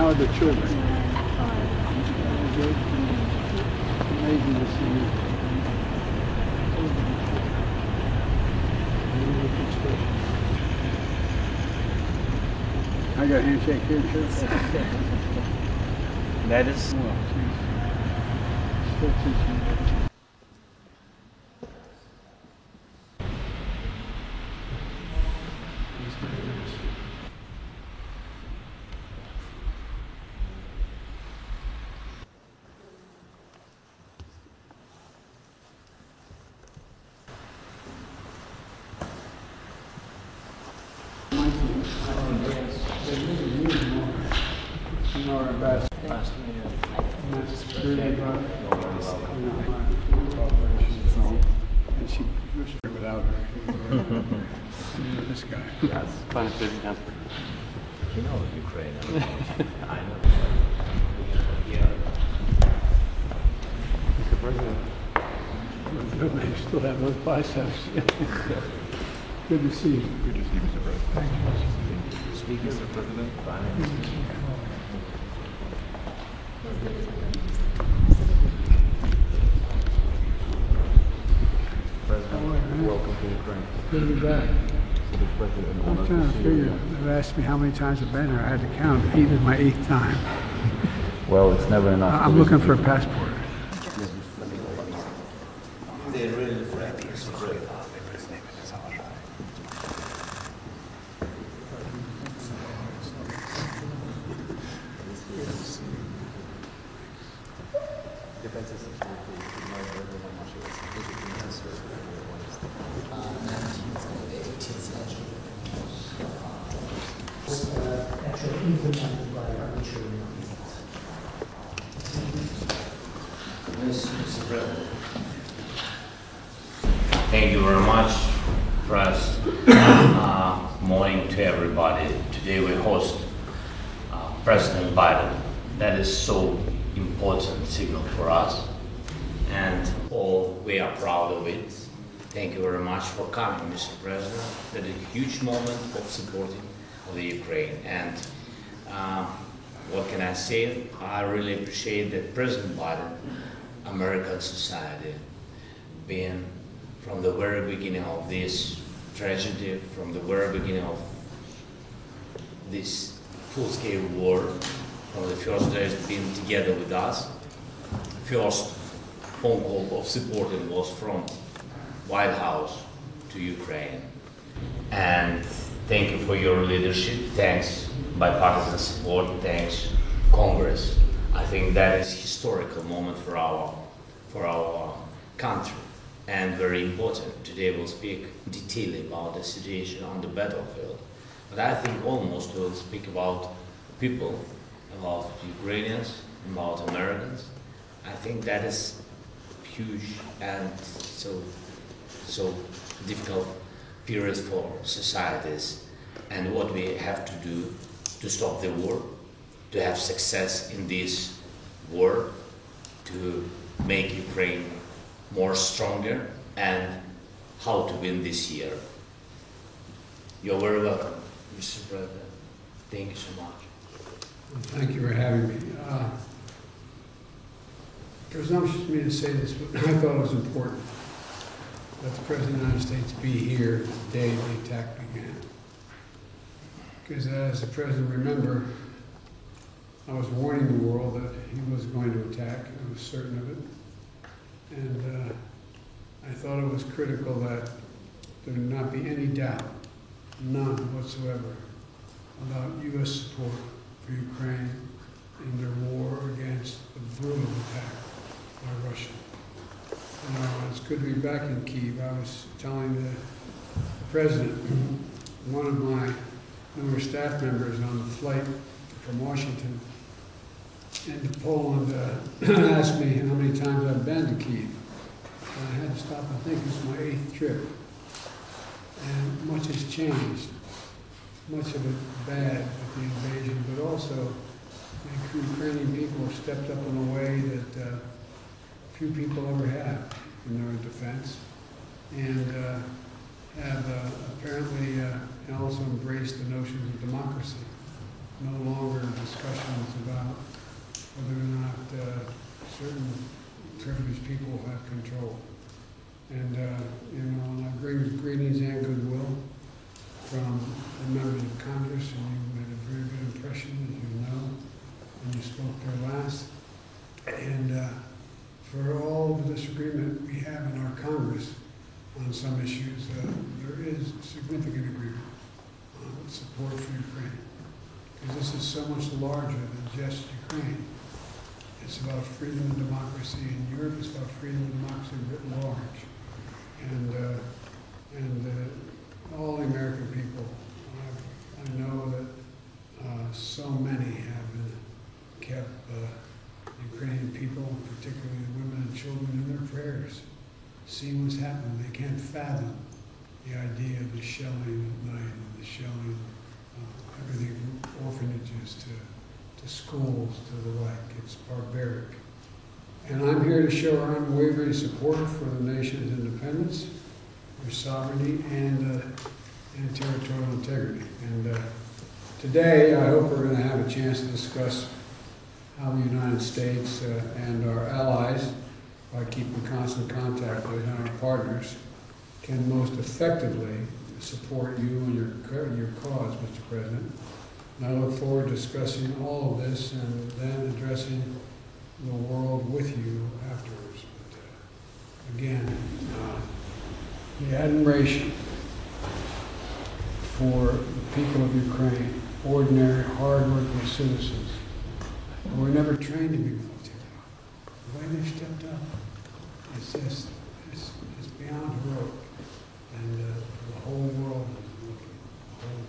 how are the children? Good. Amazing to see you. I got a handshake here too. That is. Well, geez. Still teaching. This guy. Yes, Panie Prezydent. You know Ukraine. I know. Mr. President. You still have those biceps. Good to see you. Good to see you, Mr. President. Thank you. Speak, Mr. President. President, welcome to Ukraine. Good to be back. I'm trying to figure. They've asked me how many times I've been here. I had to count. 8 is my 8th time. Well, it's never enough. I'm looking for a passport. They're really friendly. It's great. Mr. President. Thank you very much, Press. Morning to everybody. Today we host President Biden. That is so important signal for us, and all we are proud of it. Thank you very much for coming, Mr. President. That is a huge moment of supporting of the Ukraine. And what can I say? I really appreciate that President Biden, American society, being from the very beginning of this tragedy, from the very beginning of this full-scale war, from the first days being together with us. First phone call of supporting was from White House to Ukraine. And thank you for your leadership. Thanks bipartisan support. Thanks Congress. I think that is a historical moment for our country, and very important. Today we'll speak detail about the situation on the battlefield, but I think almost we'll speak about people, about Ukrainians, about Americans. I think that is huge and so difficult period for societies, and what we have to do to stop the war, to have success in this war, to make Ukraine more stronger, and how to win this year. You're very welcome, Mr. President. Thank you so much. Thank you for having me. Presumptuous of me to say this, but I thought it was important that the President of the United States be here the day the attack began. Because as the President remember, I was warning the world that he was going to attack. I was certain of it. And I thought it was critical that there not be any doubt, none whatsoever, about U.S. support for Ukraine in their war against the brutal attack by Russia. It's good to be back in Kyiv. I was telling the President, one of my newer staff members on the flight from Washington into Poland asked me how many times I've been to Kyiv. And I had to stop and think. It's my 8th trip. And much has changed. Much of it bad with the invasion, but also the Ukrainian people have stepped up in a way that few people ever have in their defense, and have apparently also embraced the notions of democracy, no longer discussions about whether or not certain privileged people have control. And, and I bring greetings and goodwill from the members of Congress, and you made a very good impression, as you know, when you spoke there last. And for all the disagreement we have in our Congress on some issues, there is significant agreement on support for Ukraine. Because this is so much larger than just Ukraine. It's about freedom and democracy in Europe. It's about freedom and democracy writ large. And all the American people, I know that so many have kept Ukrainian people, particularly women and children, in their prayers, seeing what's happening. They can't fathom the idea of the shelling at night and the shelling everything from orphanages to schools to the like. It's barbaric. And I'm here to show our unwavering support for the nation's independence, their sovereignty, and territorial integrity. And today, I hope we're going to have a chance to discuss how the United States and our allies, by keeping constant contact with our partners, can most effectively support you and your cause, Mr. President. And I look forward to discussing all of this and then addressing the world with you afterwards. But again, the admiration for the people of Ukraine, ordinary, hard-working citizens who were never trained to be military. The way they've stepped up, it's beyond heroic. And the whole world is looking, the whole